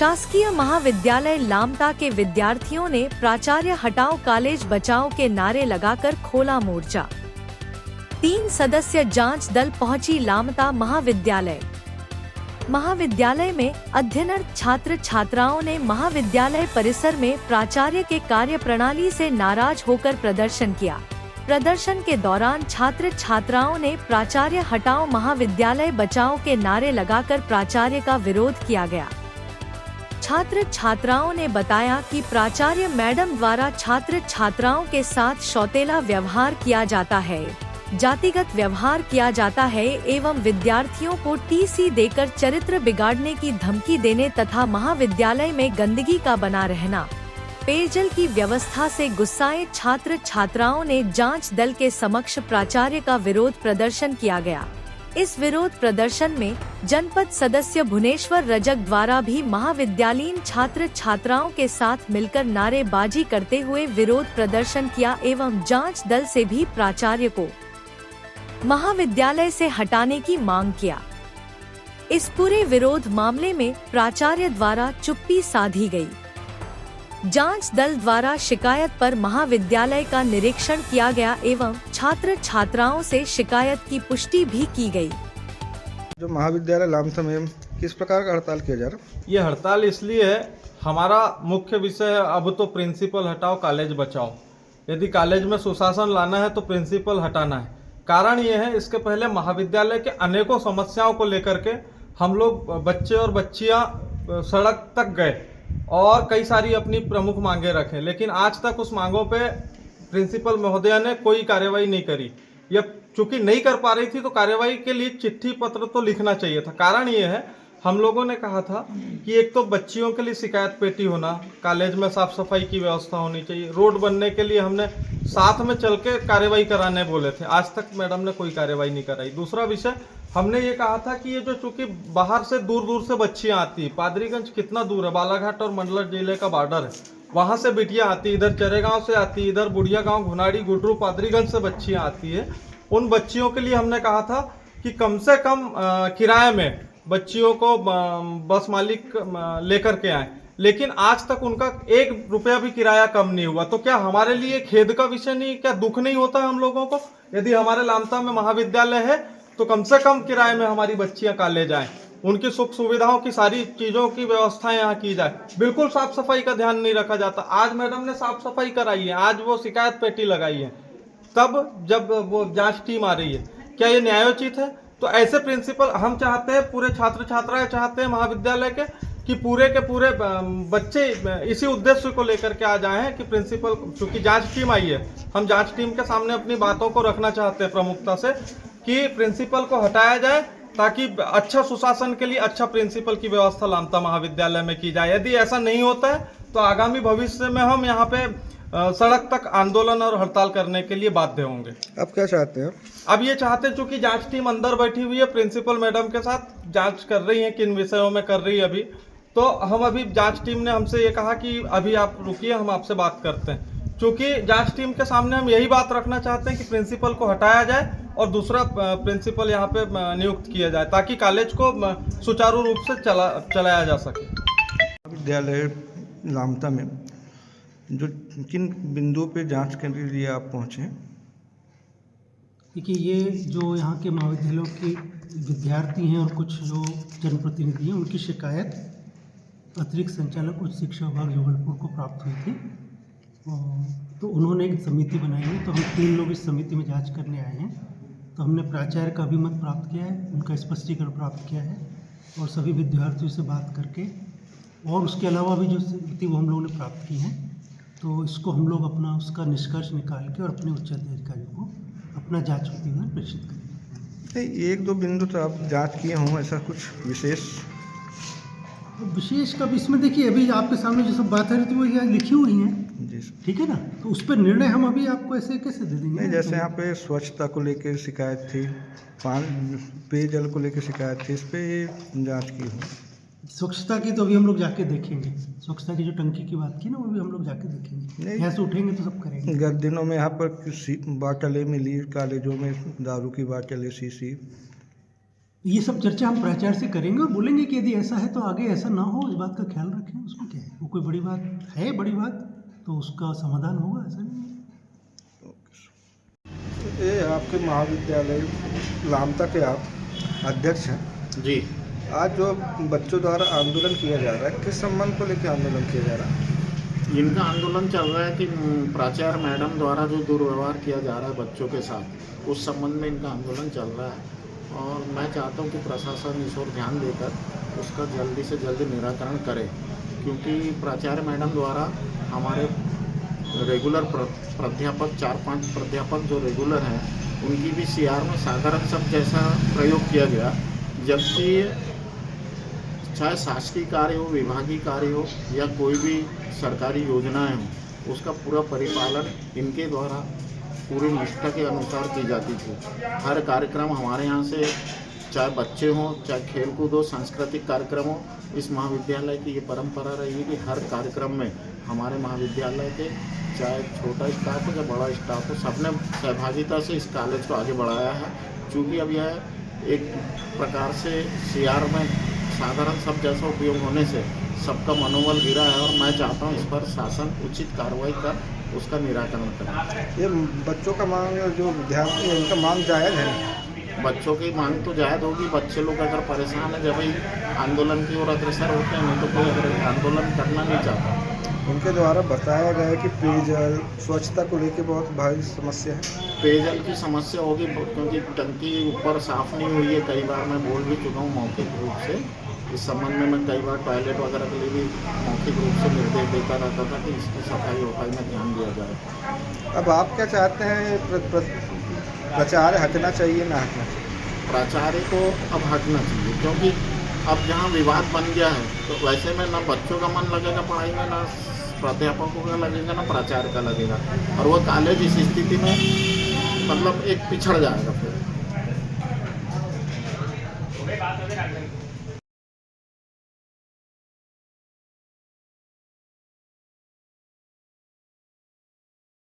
शासकीय महाविद्यालय लामता के विद्यार्थियों ने प्राचार्य हटाओ कॉलेज बचाओ के नारे लगाकर खोला मोर्चा। 3 सदस्य जांच दल पहुंची लामता महाविद्यालय। महाविद्यालय में अध्ययनरत छात्र छात्राओं ने महाविद्यालय परिसर में प्राचार्य के कार्यप्रणाली से नाराज होकर प्रदर्शन किया। प्रदर्शन के दौरान छात्र छात्राओं ने प्राचार्य हटाओ महाविद्यालय बचाओ के नारे लगाकर प्राचार्य का विरोध किया गया। छात्र छात्राओं ने बताया कि प्राचार्य मैडम द्वारा छात्र छात्राओं के साथ सौतेला व्यवहार किया जाता है, जातिगत व्यवहार किया जाता है एवं विद्यार्थियों को टीसी देकर चरित्र बिगाड़ने की धमकी देने तथा महाविद्यालय में गंदगी का बना रहना, पेयजल की व्यवस्था से गुस्साए छात्र छात्राओं ने जांच दल के समक्ष प्राचार्य का विरोध प्रदर्शन किया गया। इस विरोध प्रदर्शन में जनपद सदस्य भुवनेश्वर रजक द्वारा भी महाविद्यालयीन छात्र छात्राओं के साथ मिलकर नारेबाजी करते हुए विरोध प्रदर्शन किया एवं जांच दल से भी प्राचार्य को महाविद्यालय से हटाने की मांग किया। इस पूरे विरोध मामले में प्राचार्य द्वारा चुप्पी साधी गई। जांच दल द्वारा शिकायत पर महाविद्यालय का निरीक्षण किया गया एवं छात्र छात्राओं से शिकायत की पुष्टि भी की गई। जो महाविद्यालय लामता में किस प्रकार का हड़ताल किया जा रहा है? ये हड़ताल इसलिए है, हमारा मुख्य विषय है अब तो प्रिंसिपल हटाओ कॉलेज बचाओ। यदि कॉलेज में सुशासन लाना है तो प्रिंसिपल हटाना है। कारण ये है, इसके पहले महाविद्यालय के अनेकों समस्याओं को लेकर के हम लोग बच्चे और बच्चियां सड़क तक गए और कई सारी अपनी प्रमुख मांगे रखें, लेकिन आज तक उस मांगों पे प्रिंसिपल महोदया ने कोई कार्यवाही नहीं करी। या चूंकि नहीं कर पा रही थी तो कार्यवाही के लिए चिट्ठी पत्र तो लिखना चाहिए था। कारण ये है, हम लोगों ने कहा था कि एक तो बच्चियों के लिए शिकायत पेटी होना, कॉलेज में साफ सफाई की व्यवस्था होनी चाहिए, रोड बनने के लिए हमने साथ में चल के कार्यवाही कराने बोले थे, आज तक मैडम ने कोई कार्यवाही नहीं कराई। दूसरा विषय हमने ये कहा था कि ये जो चूंकि बाहर से दूर दूर से बच्चियां आती है, पादरीगंज कितना दूर है, बालाघाट और मंडला जिले का बॉर्डर है, वहां से बिटियां आती, इधर चरेगांव से आती, इधर बुढ़िया गांव, घुनाड़ी, गुडरू, पादरीगंज से बच्चियां आती है। उन बच्चियों के लिए हमने कहा था कि कम से कम किराए में बच्चियों को बस मालिक लेकर के आए, लेकिन आज तक उनका 1 रुपया भी किराया कम नहीं हुआ। तो क्या हमारे लिए खेद का विषय नहीं, क्या दुख नहीं होता है हम लोगों को? यदि हमारे लामता में महाविद्यालय है तो कम से कम किराए में हमारी बच्चियां कॉलेज आए, उनकी सुख सुविधाओं की सारी चीजों की व्यवस्थाएं यहाँ की जाए। बिल्कुल साफ सफाई का ध्यान नहीं रखा जाता। आज मैडम ने साफ सफाई कराई है, आज वो शिकायत पेटी लगाई है, तब जब वो जांच टीम आ रही है, क्या ये न्यायोचित है? तो ऐसे प्रिंसिपल हम चाहते हैं, पूरे छात्र छात्राएं चाहते हैं महाविद्यालय के कि पूरे के पूरे बच्चे इसी उद्देश्य को लेकर के आ जाए हैं कि प्रिंसिपल, क्योंकि जांच टीम आई है, हम जांच टीम के सामने अपनी बातों को रखना चाहते हैं प्रमुखता से कि प्रिंसिपल को हटाया जाए ताकि अच्छा सुशासन के लिए अच्छा प्रिंसिपल की व्यवस्था लामता महाविद्यालय में की जाए। यदि ऐसा नहीं होता है तो आगामी भविष्य में हम यहाँ पे सड़क तक आंदोलन और हड़ताल करने के लिए बाध्य होंगे। अब क्या चाहते हैं? अब ये चाहते हैं, चूंकि जांच टीम अंदर बैठी हुई है, प्रिंसिपल मैडम के साथ जांच कर रही है, किन विषयों में कर रही है अभी, तो हम अभी जांच टीम ने हमसे ये कहा कि अभी आप रुकिए, हम आपसे बात करते हैं। चूंकि जांच टीम के सामने हम यही बात रखना चाहते हैं कि प्रिंसिपल को हटाया जाए और दूसरा प्रिंसिपल यहाँ पे नियुक्त किया जाए ताकि कॉलेज को सुचारू रूप से चलाया जा सके। विद्यालय लामता में जो किन बिंदुओं पे जांच के लिए आप पहुंचे? देखिए, ये जो यहाँ के महाविद्यालयों के विद्यार्थी हैं और कुछ जो जनप्रतिनिधि हैं, उनकी शिकायत अतिरिक्त संचालक उच्च शिक्षा विभाग जबलपुर को प्राप्त हुई थी। तो उन्होंने एक समिति बनाई है, तो हम 3 लोग इस समिति में जांच करने आए हैं। तो हमने प्राचार्य का अभिमत प्राप्त किया है, उनका स्पष्टीकरण प्राप्त किया है और सभी विद्यार्थियों से बात करके, और उसके अलावा भी जो स्थिति वो हम लोगों ने प्राप्त की है, तो इसको हम लोग अपना उसका निष्कर्ष निकाल के और अपने उच्च अधिकारियों को अपना जांच होती हुई प्रेषित करेंगे। 1-2 बिंदु तो आप जांच किए हों, ऐसा कुछ विशेष का इसमें देखिए, अभी आपके सामने जो सब बात है तो वो यहाँ लिखी हुई हैं, ठीक है ना, तो उस पर निर्णय हम अभी आपको ऐसे कैसे दे देंगे? नहीं, जैसे यहाँ पे स्वच्छता को लेकर शिकायत थी, पेयजल को लेकर शिकायत थी, इस पे जांच की हो। स्वच्छता की तो अभी हम लोग जाके देखेंगे, स्वच्छता की जो टंकी की बात की ना, वो भी हम लोग जाके देखेंगे। यहाँ से उठेंगे तो सब करेंगे। गत दिनों में यहाँ पर बाटलें मिली, कॉलेजों में दारू की बाटलें, शीशी, ये सब चर्चा हम प्राचार्य से करेंगे और बोलेंगे कि यदि ऐसा है तो आगे ऐसा ना हो, इस बात का ख्याल रखें। उसमें क्या है, वो कोई बड़ी बात है, बड़ी बात तो उसका समाधान होगा, ऐसा नहीं है। ये आपके महाविद्यालय लामता के आप अध्यक्ष हैं जी। आज जो बच्चों द्वारा आंदोलन किया जा रहा है, किस संबंध को लेकर आंदोलन किया जा रहा है? इनका आंदोलन चल रहा है कि प्राचार्य मैडम द्वारा जो दुर्व्यवहार किया जा रहा है बच्चों के साथ, उस संबंध में इनका आंदोलन चल रहा है। और मैं चाहता हूं कि प्रशासन इस ओर ध्यान देकर उसका जल्दी से जल्दी निराकरण करे, क्योंकि प्राचार्य मैडम द्वारा हमारे रेगुलर प्राध्यापक 4-5 प्राध्यापक जो रेगुलर हैं उनकी भी सीआर में साधारण शब्द जैसा प्रयोग किया गया, जबकि चाहे शासकीय कार्य हो, विभागीय कार्य हो या कोई भी सरकारी योजनाएं हो, उसका पूरा परिपालन इनके द्वारा पूरी निष्ठा के अनुसार की जाती थी। हर कार्यक्रम हमारे यहाँ से, चाहे बच्चे हों, चाहे खेलकूद हो, सांस्कृतिक कार्यक्रम हो, इस महाविद्यालय की ये परंपरा रही है कि हर कार्यक्रम में हमारे महाविद्यालय के चाहे छोटा स्टाफ हो या बड़ा स्टाफ हो, सबने सहभागिता से इस कॉलेज को आगे बढ़ाया है। चूँकि अब यह एक प्रकार से सीआर में साधारण शब्द जैसा उपयोग होने से सबका मनोबल गिरा है, और मैं चाहता हूँ इस पर शासन उचित कार्रवाई कर उसका निराकरण करे। ये बच्चों का मांग, जो विद्यार्थी है इनका मांग जायज़ है? बच्चों की मांग तो जायज़ होगी। बच्चे लोग अगर परेशान है, जब भाई आंदोलन की ओर अग्रसर होते हैं, नहीं तो कोई अगर आंदोलन करना नहीं चाहता। उनके द्वारा बताया गया है कि पेयजल स्वच्छता को लेकर बहुत भारी समस्या है। पेयजल की समस्या होगी क्योंकि टंकी ऊपर साफ़ नहीं हुई है। कई बार मैं बोल भी चुका हूँ मौखिक रूप से। इस संबंध में मैं कई बार टॉयलेट वगैरह के लिए भी मौखिक रूप से निर्देश देता रहता था कि इसकी सफाई वफाई में ध्यान दिया जाए। अब आप क्या चाहते हैं, प्राचार्य हटना चाहिए ना हटना चाहिए? प्राचार्य को अब हटना चाहिए, क्योंकि अब जहाँ विवाद बन गया है तो वैसे में ना बच्चों का मन लगेगा पढ़ाई में, ना प्राध्यापकों का लगेगा, ना प्राचार्य का लगेगा, और वो कॉलेज इस स्थिति में मतलब एक पिछड़ जाएगा फिर।